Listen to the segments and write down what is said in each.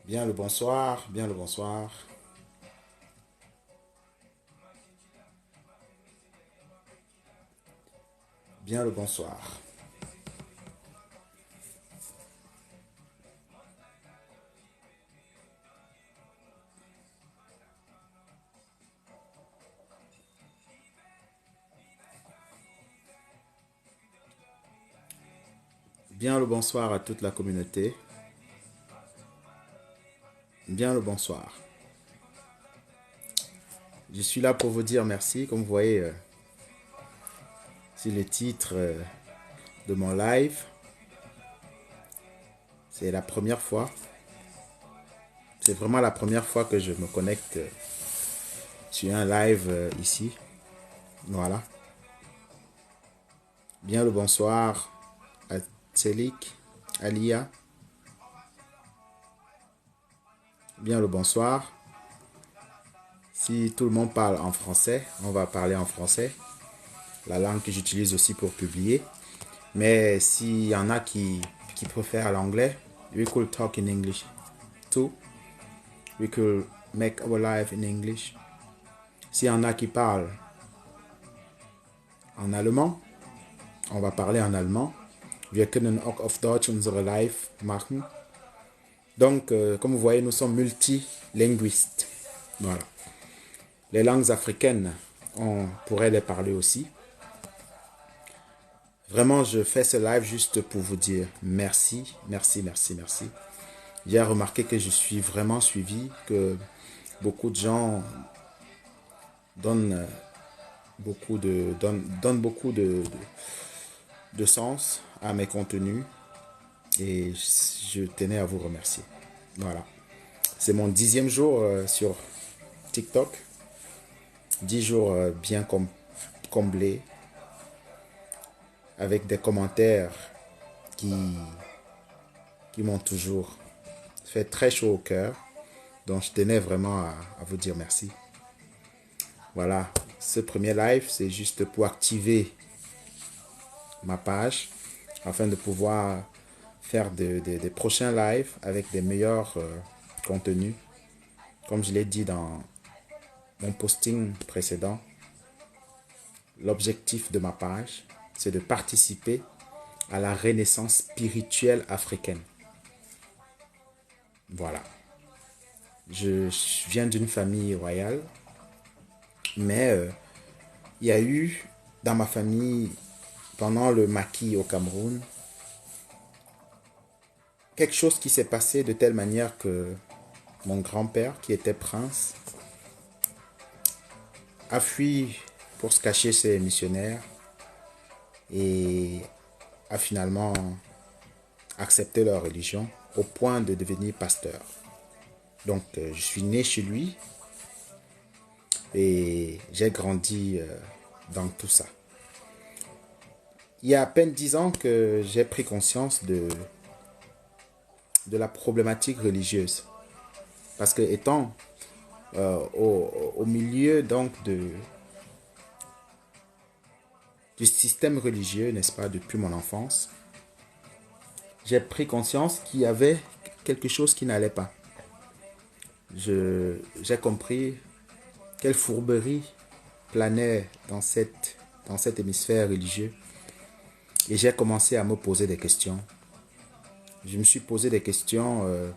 Bien le bonsoir, bien le bonsoir, bien le bonsoir. Bien le bonsoir à toute la communauté. Bien le bonsoir. Je suis là pour vous dire merci. Comme vous voyez, c'est le titre de mon live. C'est la première fois. C'est vraiment la première fois que je me connecte sur un live ici. Voilà. Bien le bonsoir à Tselik, Alia. Bien le bonsoir. Si tout le monde parle en français, on va parler en français. La langue que j'utilise aussi pour publier. Mais s'il y en a qui préfèrent l'anglais, we could talk in English too. We could make our life in English. S'il y en a qui parlent en allemand, on va parler en allemand. Wir können auch auf Deutsch unsere Live machen. Donc, comme vous voyez, nous sommes multilinguistes. Voilà. Les langues africaines, on pourrait les parler aussi. Vraiment, je fais ce live juste pour vous dire merci, merci, merci, merci. J'ai remarqué que je suis vraiment suivi, que beaucoup de gens donnent donnent beaucoup de sens à mes contenus et je tenais à vous remercier. Voilà. C'est mon 10e jour sur TikTok. 10 jours bien comblés avec des commentaires qui, qui m'ont toujours fait très chaud au cœur. Donc je tenais vraiment à vous dire merci. Voilà, ce premier live, c'est juste pour activer ma page afin de pouvoir faire des prochains lives avec des meilleurs contenus. Comme je l'ai dit dans mon posting précédent, l'objectif de ma page, c'est de participer à la renaissance spirituelle africaine. Voilà. Je viens d'une famille royale, mais il y a eu dans ma famille, pendant le maquis au Cameroun, quelque chose qui s'est passé de telle manière que mon grand-père, qui était prince, a fui pour se cacher ses missionnaires et a finalement accepté leur religion au point de devenir pasteur. Donc je suis né chez lui et j'ai grandi dans tout ça. Il y a à peine 10 ans que j'ai pris conscience de la problématique religieuse. Parce que étant au milieu donc du système religieux, n'est-ce pas, depuis mon enfance, j'ai pris conscience qu'il y avait quelque chose qui n'allait pas. J'ai compris quelle fourberie planait dans cet hémisphère religieux. Et j'ai commencé à me poser des questions. Je me suis posé des questions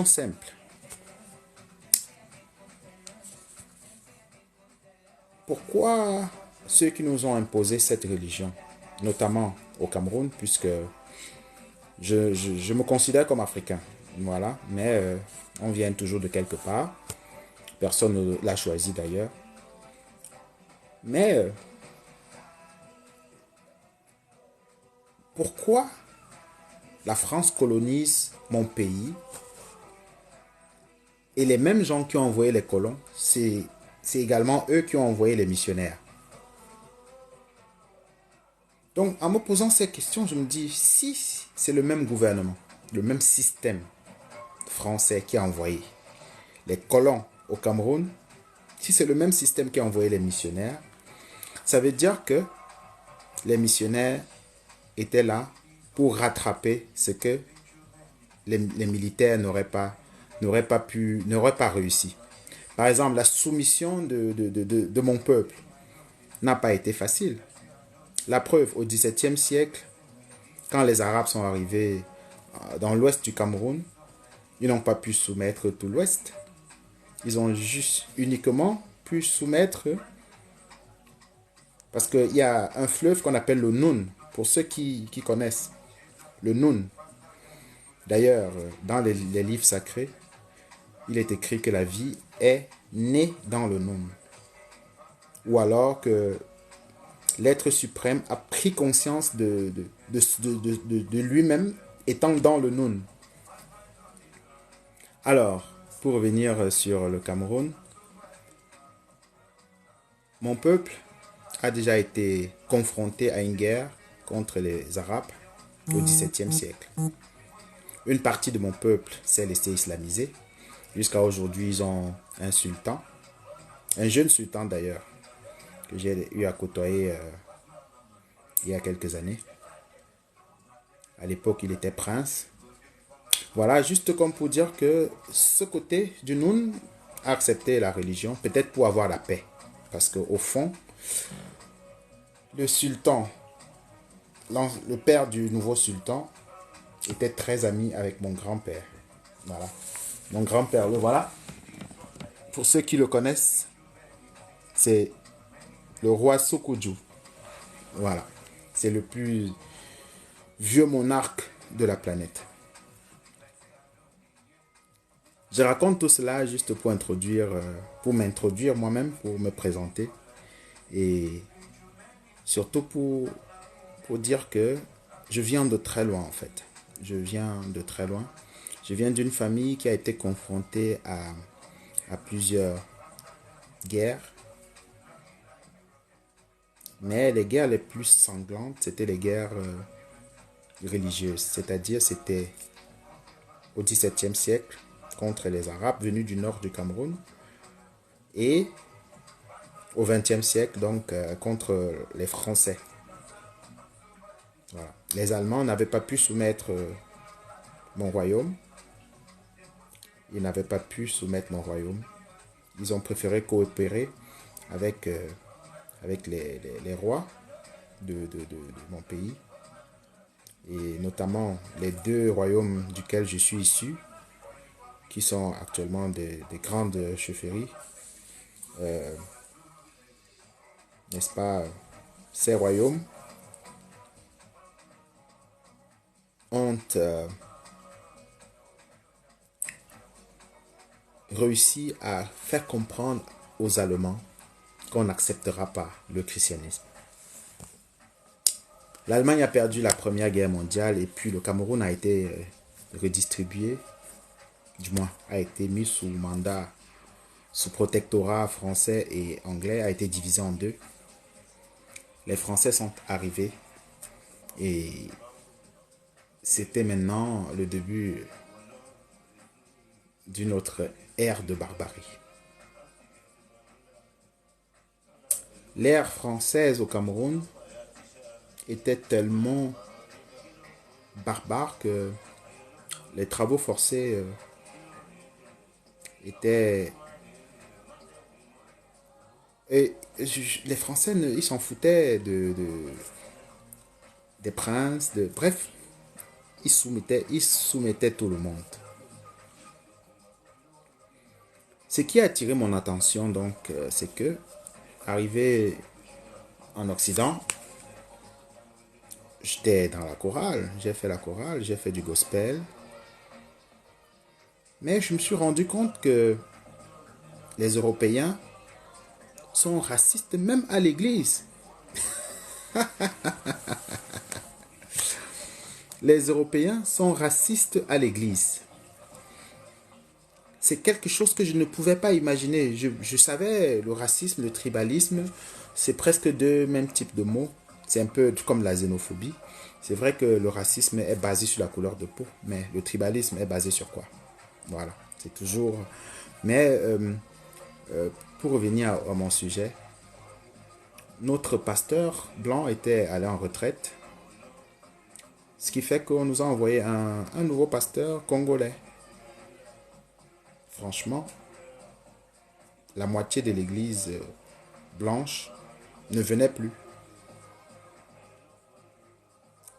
simples. Pourquoi ceux qui nous ont imposé cette religion, notamment au Cameroun, puisque je me considère comme africain, voilà, mais on vient toujours de quelque part. Personne ne l'a choisi d'ailleurs. Mais pourquoi la France colonise mon pays et les mêmes gens qui ont envoyé les colons, c'est également eux qui ont envoyé les missionnaires. Donc, en me posant ces questions, je me dis, si c'est le même gouvernement, le même système français qui a envoyé les colons au Cameroun, si c'est le même système qui a envoyé les missionnaires, ça veut dire que les missionnaires étaient là pour rattraper ce que les militaires n'auraient pas réussi. Par exemple, la soumission de mon peuple n'a pas été facile. La preuve, au XVIIe siècle, quand les Arabes sont arrivés dans l'ouest du Cameroun, ils n'ont pas pu soumettre tout l'ouest. Ils ont juste uniquement pu soumettre, parce qu'il y a un fleuve qu'on appelle le Noun, pour ceux qui connaissent, le Noun. D'ailleurs, dans les livres sacrés, il est écrit que la vie est née dans le Noun. Ou alors que l'être suprême a pris conscience de lui-même étant dans le Noun. Alors, pour revenir sur le Cameroun, mon peuple a déjà été confronté à une guerre contre les Arabes au XVIIe siècle. Une partie de mon peuple s'est laissée islamiser. Jusqu'à aujourd'hui, ils ont un sultan, un jeune sultan d'ailleurs, que j'ai eu à côtoyer il y a quelques années. À l'époque, il était prince. Voilà, juste comme pour dire que ce côté du Noun a accepté la religion, peut-être pour avoir la paix. Parce qu'au fond, le sultan, le père du nouveau sultan, était très ami avec mon grand-père. Voilà. Mon grand-père, le voilà. Pour ceux qui le connaissent, c'est le roi Sokoudjou. Voilà. C'est le plus vieux monarque de la planète. Je raconte tout cela juste pour m'introduire moi-même, pour me présenter. Et surtout pour dire que je viens de très loin en fait. Je viens de très loin. Je viens d'une famille qui a été confrontée à plusieurs guerres. Mais les guerres les plus sanglantes, c'était les guerres religieuses. C'est-à-dire, c'était au XVIIe siècle contre les Arabes venus du nord du Cameroun. Et au XXe siècle, donc, contre les Français. Voilà. Les Allemands n'avaient pas pu soumettre mon royaume. Ils n'avaient pas pu soumettre mon royaume. Ils ont préféré coopérer avec les rois de mon pays. Et notamment les deux royaumes duquel je suis issu, qui sont actuellement des grandes chefferies. N'est-ce pas? Ces royaumes ont réussi à faire comprendre aux Allemands qu'on n'acceptera pas le christianisme. L'Allemagne a perdu la Première Guerre mondiale et puis le Cameroun a été redistribué, du moins a été mis sous mandat, sous protectorat français et anglais, a été divisé en deux. Les Français sont arrivés et c'était maintenant le début d'une autre ère de barbarie. L'ère française au Cameroun était tellement barbare que les travaux forcés étaient... Et les Français, ils s'en foutaient des princes, bref, ils soumettaient tout le monde. Ce qui a attiré mon attention, donc, c'est que, arrivé en Occident, j'étais dans la chorale, j'ai fait la chorale, j'ai fait du gospel. Mais je me suis rendu compte que les Européens sont racistes même à l'église. Les Européens sont racistes à l'église. C'est quelque chose que je ne pouvais pas imaginer. Je savais le racisme, le tribalisme, c'est presque deux mêmes types de mots. C'est un peu comme la xénophobie. C'est vrai que le racisme est basé sur la couleur de peau, mais le tribalisme est basé sur quoi? Voilà, c'est toujours... Mais pour revenir à mon sujet, notre pasteur blanc était allé en retraite Ce qui fait qu'on nous a envoyé un nouveau pasteur congolais. Franchement, la moitié de l'église blanche ne venait plus.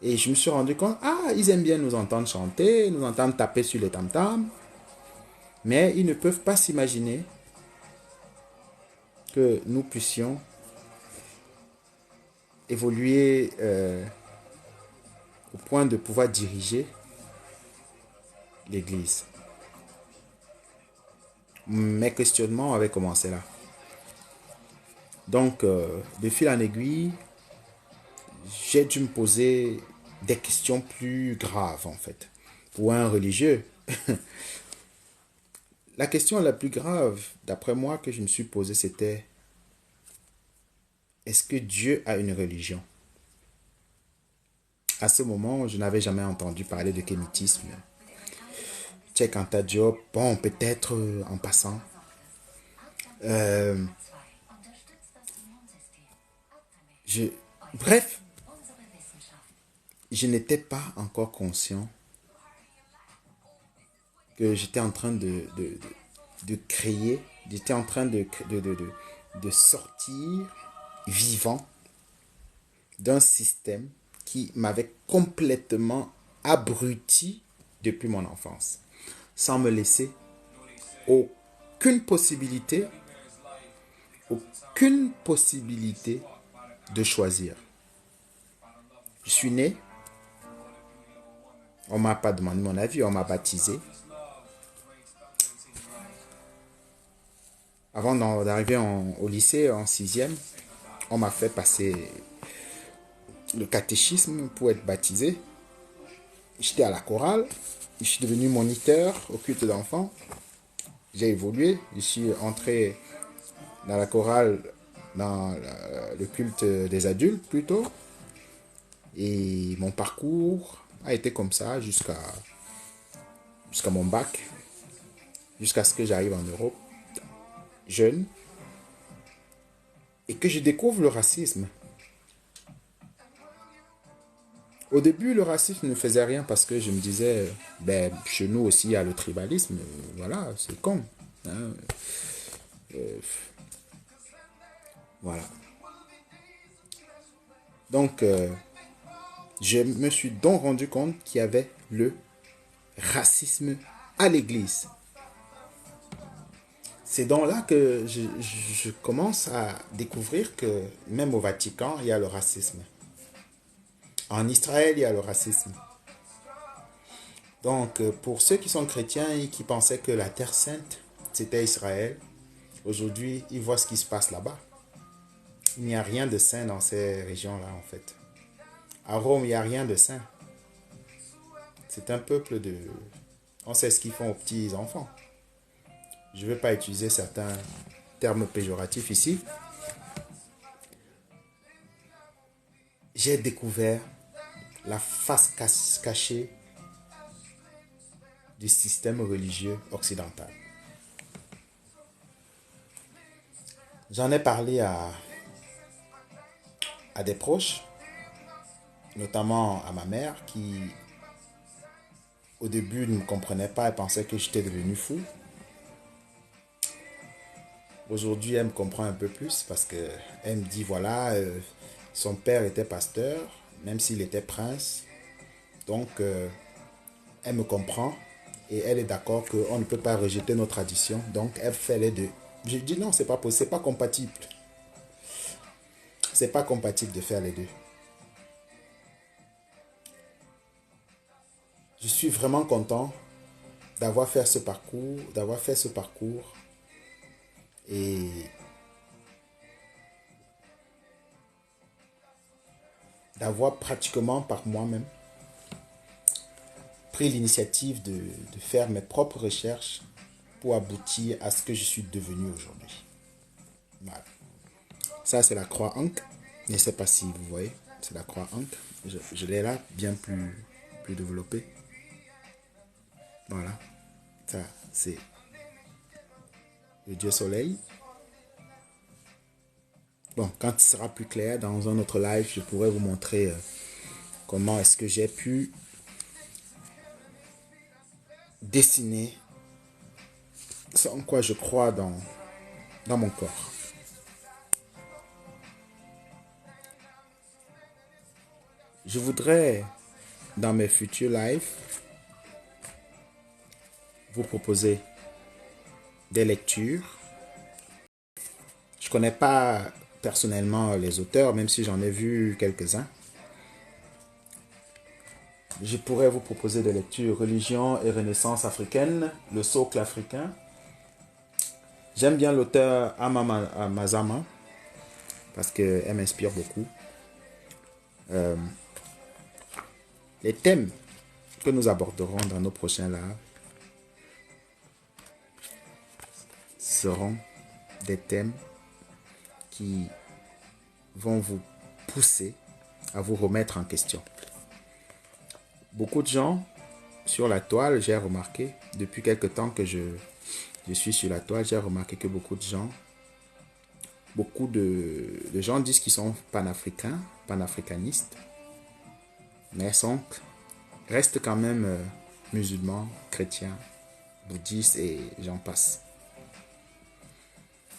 Et je me suis rendu compte, ah, ils aiment bien nous entendre chanter, nous entendre taper sur les tam-tams, mais ils ne peuvent pas s'imaginer que nous puissions évoluer au point de pouvoir diriger l'église. Mes questionnements avaient commencé là. Donc, de fil en aiguille, j'ai dû me poser des questions plus graves, en fait. Pour un religieux, la question la plus grave, d'après moi, que je me suis posée, c'était: est-ce que Dieu a une religion? À ce moment, je n'avais jamais entendu parler de kémitisme. Cheikh Anta Diop, bon, peut-être en passant. Euh, je, bref, je n'étais pas encore conscient que j'étais en train de créer, j'étais en train de sortir vivant d'un système qui m'avait complètement abruti depuis mon enfance, sans me laisser aucune possibilité, aucune possibilité de choisir. Je suis né, on ne m'a pas demandé mon avis, on m'a baptisé. Avant d'arriver au lycée, en sixième, on m'a fait passer le catéchisme pour être baptisé. J'étais à la chorale, je suis devenu moniteur au culte d'enfants. J'ai évolué, je suis entré dans la chorale, dans le culte des adultes plutôt. Et mon parcours a été comme ça jusqu'à mon bac, jusqu'à ce que j'arrive en Europe, jeune, et que je découvre le racisme. Au début, le racisme ne faisait rien parce que je me disais, ben, chez nous aussi, il y a le tribalisme. Voilà, c'est con. Hein. Voilà. Donc, je me suis donc rendu compte qu'il y avait le racisme à l'église. C'est donc là que je commence à découvrir que même au Vatican, il y a le racisme. En Israël, il y a le racisme. Donc, pour ceux qui sont chrétiens et qui pensaient que la Terre Sainte, c'était Israël, aujourd'hui, ils voient ce qui se passe là-bas. Il n'y a rien de saint dans ces régions-là, en fait. À Rome, il n'y a rien de saint. C'est un peuple de... On sait ce qu'ils font aux petits enfants. Je ne vais pas utiliser certains termes péjoratifs ici. J'ai découvert la face cachée du système religieux occidental. J'en ai parlé à des proches, notamment à ma mère qui, au début, ne me comprenait pas et pensait que j'étais devenu fou. Aujourd'hui, elle me comprend un peu plus parce qu'elle me dit, voilà, son père était pasteur, même s'il était prince. Donc, elle me comprend et elle est d'accord qu'on ne peut pas rejeter nos traditions. Donc, elle fait les deux. Je dis non, c'est pas possible, c'est pas compatible. C'est pas compatible de faire les deux. Je suis vraiment content d'avoir fait ce parcours, et d'avoir pratiquement par moi-même pris l'initiative de faire mes propres recherches pour aboutir à ce que je suis devenu aujourd'hui. Voilà. Ça, c'est la croix Ankh. Je ne sais pas si vous voyez, c'est la croix Ankh. Je l'ai là, bien plus développée. Voilà. Ça, c'est le dieu soleil. Bon, quand il sera plus clair, dans un autre live, je pourrai vous montrer comment est-ce que j'ai pu dessiner ce en quoi je crois dans mon corps. Je voudrais, dans mes futurs lives, vous proposer des lectures. Je ne connais pas personnellement les auteurs, même si j'en ai vu quelques-uns. Je pourrais vous proposer des lectures Religion et Renaissance africaine, Le socle africain. J'aime bien l'auteur Amama Mazama parce qu'elle m'inspire beaucoup. Les thèmes que nous aborderons dans nos prochains lives seront des thèmes qui vont vous pousser à vous remettre en question. Beaucoup de gens sur la toile, j'ai remarqué, depuis quelque temps que je suis sur la toile, j'ai remarqué que beaucoup de gens disent qu'ils sont panafricains, panafricanistes, mais restent quand même musulmans, chrétiens, bouddhistes et j'en passe.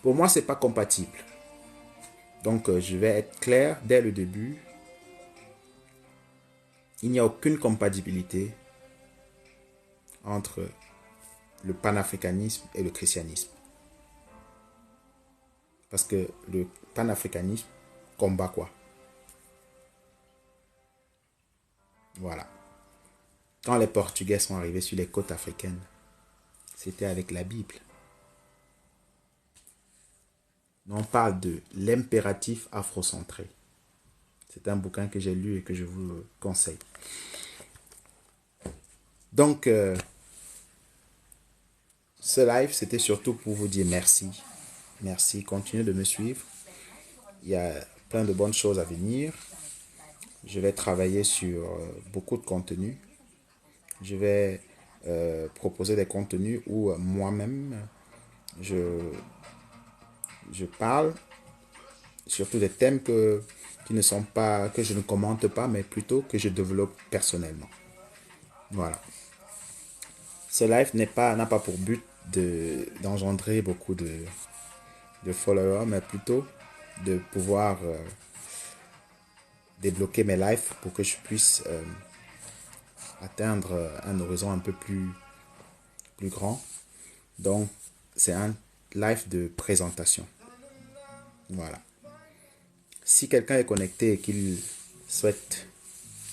Pour moi, ce n'est pas compatible. Donc, je vais être clair dès le début. Il n'y a aucune compatibilité entre le panafricanisme et le christianisme. Parce que le panafricanisme combat quoi? Voilà. Quand les Portugais sont arrivés sur les côtes africaines, c'était avec la Bible. On parle de l'impératif afrocentré. C'est un bouquin que j'ai lu et que je vous conseille. Donc, ce live, c'était surtout pour vous dire merci. Merci, continuez de me suivre. Il y a plein de bonnes choses à venir. Je vais travailler sur beaucoup de contenus. Je vais proposer des contenus où moi-même, je parle surtout des thèmes qui ne sont pas, que je ne commente pas, mais plutôt que je développe personnellement. Voilà. Ce live n'a pas pour but d'engendrer beaucoup de followers, mais plutôt de pouvoir débloquer mes lives pour que je puisse atteindre un horizon un peu plus grand. Donc, c'est un live de présentation. Voilà. Si quelqu'un est connecté et qu'il souhaite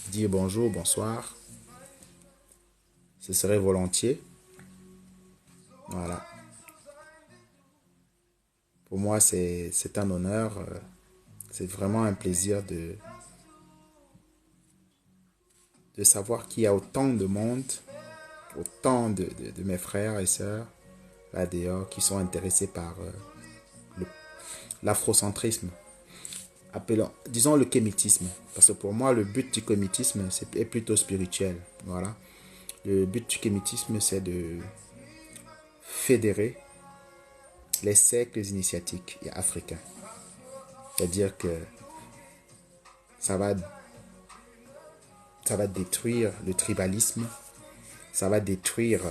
dire bonjour, bonsoir, ce serait volontiers. Voilà. Pour moi, c'est un honneur. C'est vraiment un plaisir de savoir qu'il y a autant de monde, autant de mes frères et sœurs là dehors qui sont intéressés par l'afrocentrisme. Disons le kémitisme. Parce que pour moi, le but du kémitisme est plutôt spirituel. Voilà. Le but du kémitisme, c'est de fédérer les cercles initiatiques africains. C'est-à-dire que ça va détruire le tribalisme, ça va détruire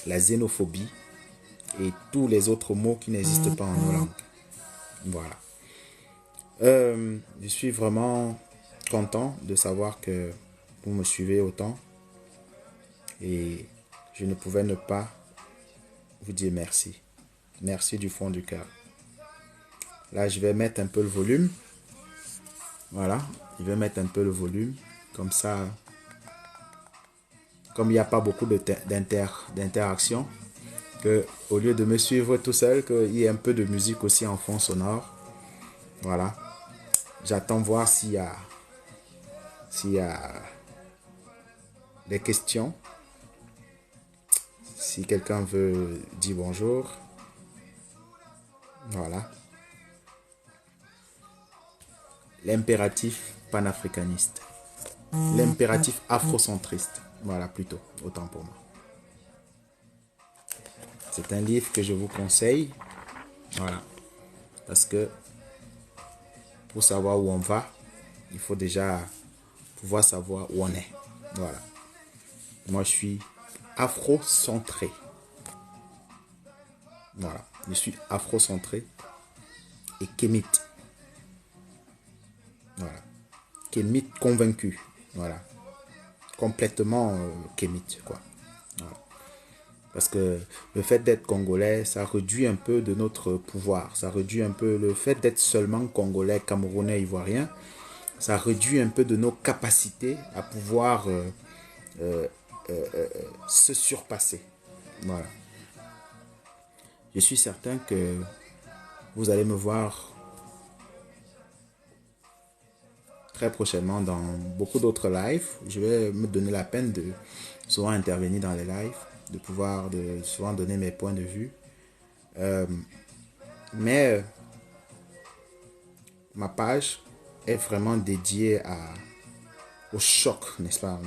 la xénophobie et tous les autres mots qui n'existent pas en nos langues. Voilà. Je suis vraiment content de savoir que vous me suivez autant et je ne pouvais ne pas vous dire merci. Merci du fond du cœur. Là, je vais mettre un peu le volume. Voilà, je vais mettre un peu le volume. Comme ça, comme il n'y a pas beaucoup d'interaction, au lieu de me suivre tout seul, qu'il y ait un peu de musique aussi en fond sonore. Voilà. J'attends voir s'il y a des questions. Si quelqu'un veut dire bonjour. Voilà. L'impératif panafricaniste. L'impératif afrocentriste. Voilà, plutôt, autant pour moi. C'est un livre que je vous conseille. Voilà. Parce que pour savoir où on va, il faut déjà pouvoir savoir où on est. Voilà. Moi, je suis afro-centré. Voilà. Je suis afro-centré et kémite. Voilà. Kémite convaincu. Voilà. Complètement kémite, quoi. Voilà. Parce que le fait d'être congolais, ça réduit un peu de notre pouvoir. Ça réduit un peu le fait d'être seulement congolais, camerounais, ivoirien. Ça réduit un peu de nos capacités à pouvoir euh, se surpasser. Voilà. Je suis certain que vous allez me voir très prochainement dans beaucoup d'autres lives. Je vais me donner la peine de souvent intervenir dans les lives, de pouvoir souvent donner mes points de vue. Mais ma page est vraiment dédiée au choc, n'est-ce pas?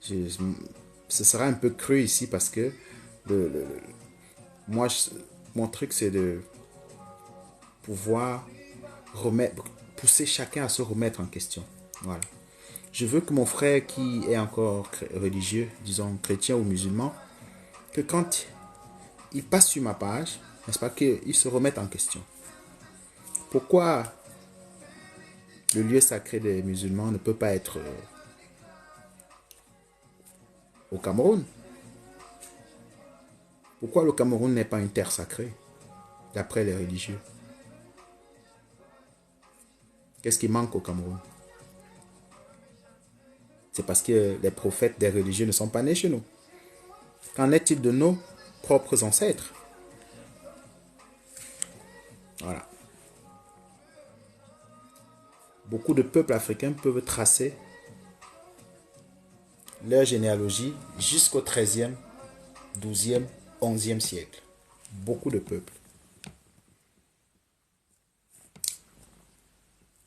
Ce sera un peu cru ici parce que le, le, moi, mon truc, c'est de pouvoir pousser chacun à se remettre en question. Voilà. Je veux que mon frère qui est encore religieux, disons chrétien ou musulman, que quand il passe sur ma page, n'est-ce pas, qu'il se remette en question. Pourquoi le lieu sacré des musulmans ne peut pas être au Cameroun? Pourquoi le Cameroun n'est pas une terre sacrée, d'après les religieux? Qu'est-ce qui manque au Cameroun? C'est parce que les prophètes des religieux ne sont pas nés chez nous. Qu'en est-il de nos propres ancêtres? Voilà. Beaucoup de peuples africains peuvent tracer leur généalogie jusqu'au 13e, 12e, 11e siècle. Beaucoup de peuples.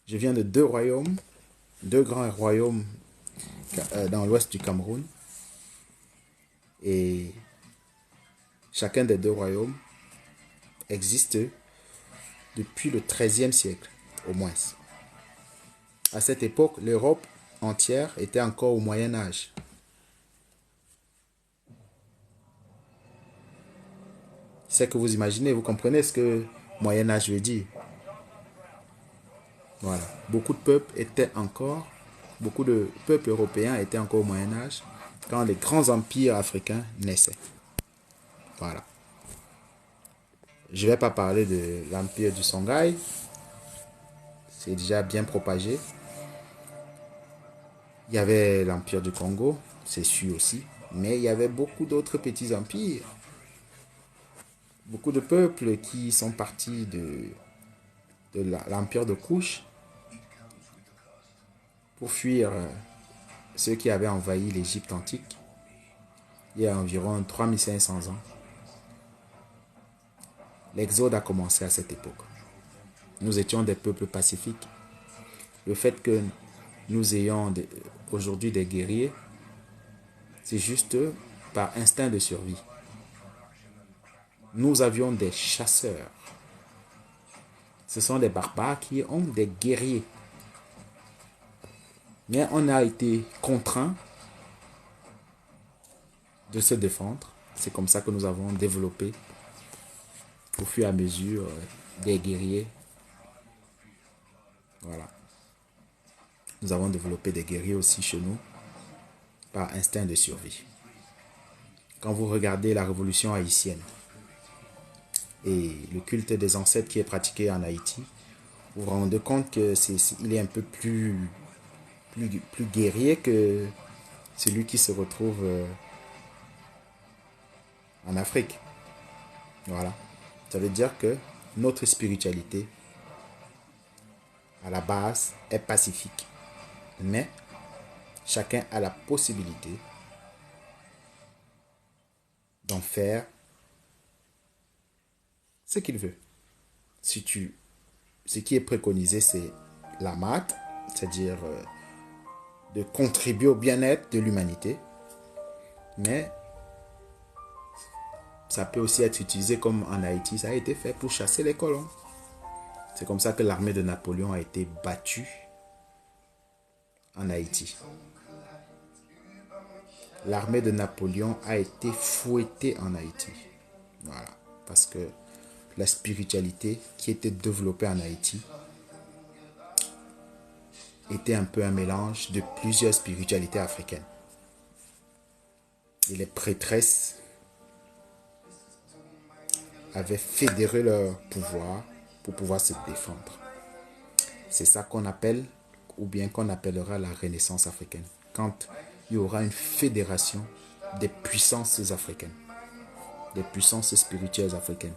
Je viens de deux royaumes, deux grands royaumes dans l'ouest du Cameroun. Et chacun des deux royaumes existe depuis le 13e siècle, au moins. À cette époque, l'Europe entière était encore au Moyen Âge. C'est que vous imaginez, vous comprenez ce que Moyen Âge veut dire. Voilà. Beaucoup de peuples européens étaient encore au Moyen Âge quand les grands empires africains naissaient. Voilà. Je ne vais pas parler de l'empire du Songhai. C'est déjà bien propagé. Il y avait l'empire du Congo, c'est sûr aussi. Mais il y avait beaucoup d'autres petits empires. Beaucoup de peuples qui sont partis de l'empire de Kush pour fuir ceux qui avaient envahi l'Égypte antique il y a environ 3500 ans. L'exode a commencé à cette époque. Nous étions des peuples pacifiques. Le fait que nous ayons aujourd'hui des guerriers, c'est juste par instinct de survie. Nous avions des chasseurs. Ce sont des barbares qui ont des guerriers. Mais on a été contraints de se défendre. C'est comme ça que nous avons développé au fur et à mesure des guerriers. Voilà. Nous avons développé des guerriers aussi chez nous par instinct de survie. Quand vous regardez la révolution haïtienne et le culte des ancêtres qui est pratiqué en Haïti, vous vous rendez compte qu'il est un peu plus guerrier que celui qui se retrouve en Afrique. Voilà. Ça veut dire que notre spiritualité, à la base, est pacifique. Mais chacun a la possibilité d'en faire ce qu'il veut. Ce qui est préconisé, c'est la maths, c'est-à-dire de contribuer au bien-être de l'humanité. Mais ça peut aussi être utilisé comme en Haïti. Ça a été fait pour chasser les colons. C'est comme ça que l'armée de Napoléon a été battue en Haïti. L'armée de Napoléon a été fouettée en Haïti. Voilà. Parce que la spiritualité qui était développée en Haïti était un peu un mélange de plusieurs spiritualités africaines. Et les prêtresses avaient fédéré leur pouvoir pour pouvoir se défendre. C'est ça qu'on appelle, ou bien qu'on appellera la Renaissance africaine. Quand il y aura une fédération des puissances africaines, des puissances spirituelles africaines.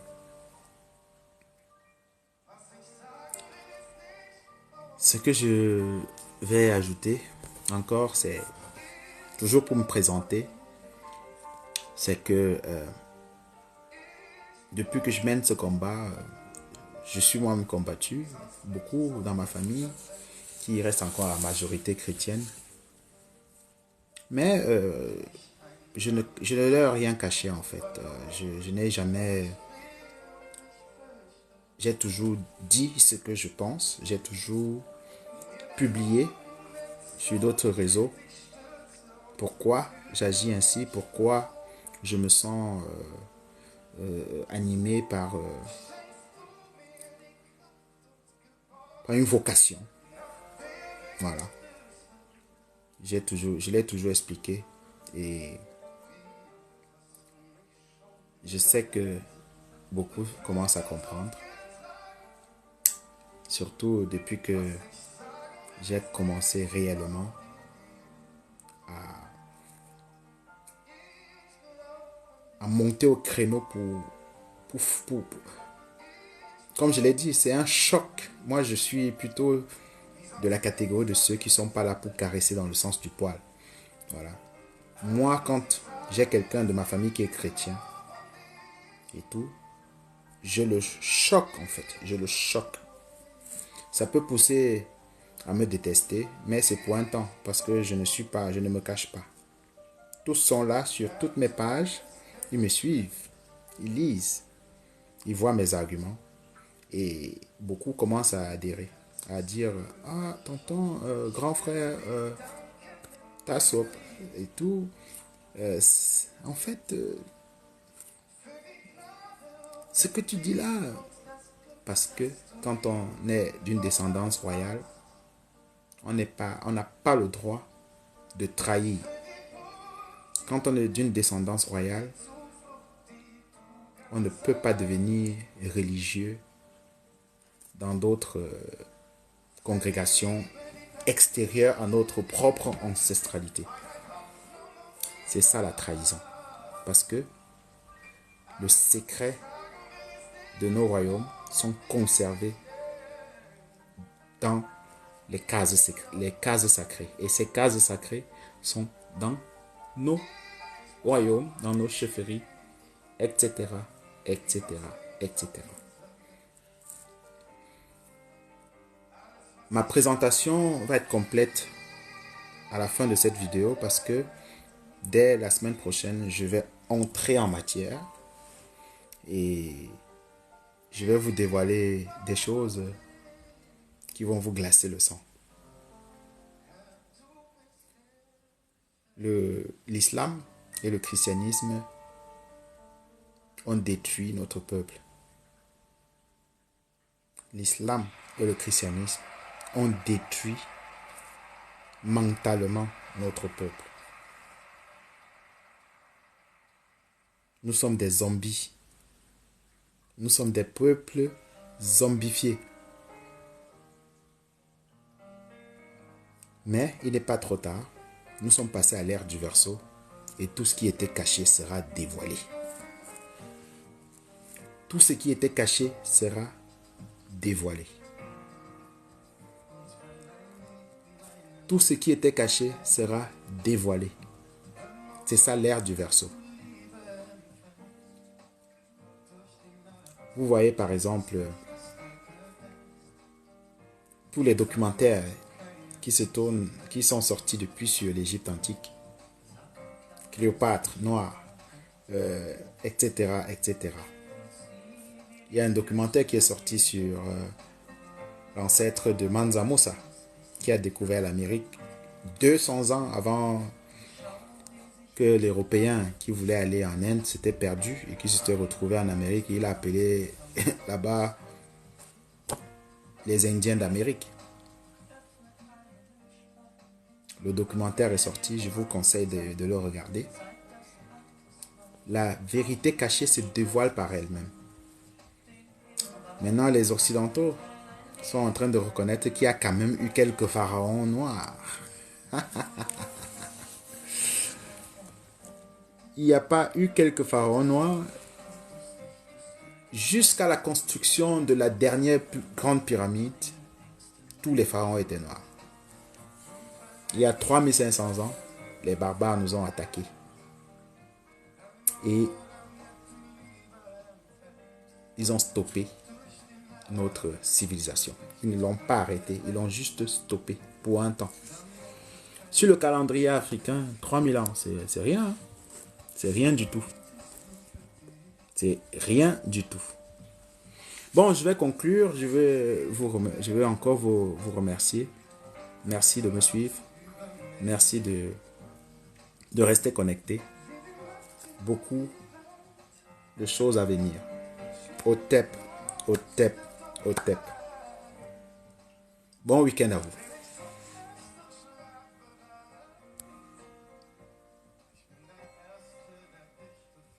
Ce que je vais ajouter encore, c'est toujours pour me présenter, c'est que depuis que je mène ce combat, je suis moi-même combattu, beaucoup dans ma famille, qui reste encore la majorité chrétienne. Mais je ne leur ai rien caché en fait. Je n'ai jamais... J'ai toujours dit ce que je pense. J'ai toujours publié sur d'autres réseaux pourquoi j'agis ainsi, pourquoi je me sens animé par une vocation. Voilà. Je l'ai toujours expliqué et je sais que beaucoup commencent à comprendre. Surtout depuis que j'ai commencé réellement à monter au créneau pour comme je l'ai dit, c'est un choc. Moi, je suis plutôt de la catégorie de ceux qui ne sont pas là pour caresser dans le sens du poil. Voilà. Moi, quand j'ai quelqu'un de ma famille qui est chrétien et tout, je le choque en fait. Je le choque. Ça peut pousser à me détester, mais c'est pour un temps parce que je ne me cache pas. Tous sont là sur toutes mes pages. Ils me suivent. Ils lisent. Ils voient mes arguments. Et beaucoup commencent à adhérer. À dire, ah, tonton, grand frère, Tassop et tout. En fait, ce que tu dis là, parce que quand on est d'une descendance royale, on n'a pas le droit de trahir. Quand on est d'une descendance royale, on ne peut pas devenir religieux dans d'autres congrégations extérieures à notre propre ancestralité. C'est ça la trahison. Parce que le secret de nos royaumes sont conservés dans les cases sacrées. Et ces cases sacrées sont dans nos royaumes, dans nos chefferies, etc., etc., etc. Ma présentation va être complète à la fin de cette vidéo parce que dès la semaine prochaine, je vais entrer en matière et je vais vous dévoiler des choses qui vont vous glacer le sang. L'islam et le christianisme ont détruit notre peuple. L'islam et le christianisme ont détruit mentalement notre peuple. Nous sommes des zombies. Nous sommes des peuples zombifiés. Mais il n'est pas trop tard. Nous sommes passés à l'ère du Verseau et tout ce qui était caché sera dévoilé. Tout ce qui était caché sera dévoilé. Tout ce qui était caché sera dévoilé. C'est ça l'ère du Verseau. Vous voyez par exemple tous les documentaires qui sont sortis depuis sur l'Égypte antique. Cléopâtre, Noir, etc., etc. Il y a un documentaire qui est sorti sur l'ancêtre de Mansa Musa qui a découvert l'Amérique 200 ans avant que l'Européen qui voulait aller en Inde s'était perdu et qui s'était retrouvé en Amérique. Il a appelé là-bas les Indiens d'Amérique. Le documentaire est sorti, je vous conseille de le regarder. La vérité cachée se dévoile par elle-même. Maintenant, les Occidentaux sont en train de reconnaître qu'il y a quand même eu quelques pharaons noirs. Il n'y a pas eu quelques pharaons noirs jusqu'à la construction de la dernière grande pyramide. Tous les pharaons étaient noirs. Il y a 3500 ans, les barbares nous ont attaqués. Et ils ont stoppé notre civilisation. Ils ne l'ont pas arrêté, ils l'ont juste stoppé pour un temps. Sur le calendrier africain, 3000 ans, c'est rien. Hein? C'est rien du tout. C'est rien du tout. Bon, je vais conclure. Je vais encore vous remercier. Merci de me suivre. Merci de rester connecté. Beaucoup de choses à venir. Au TEP, au TEP, au TEP. Bon week-end à vous.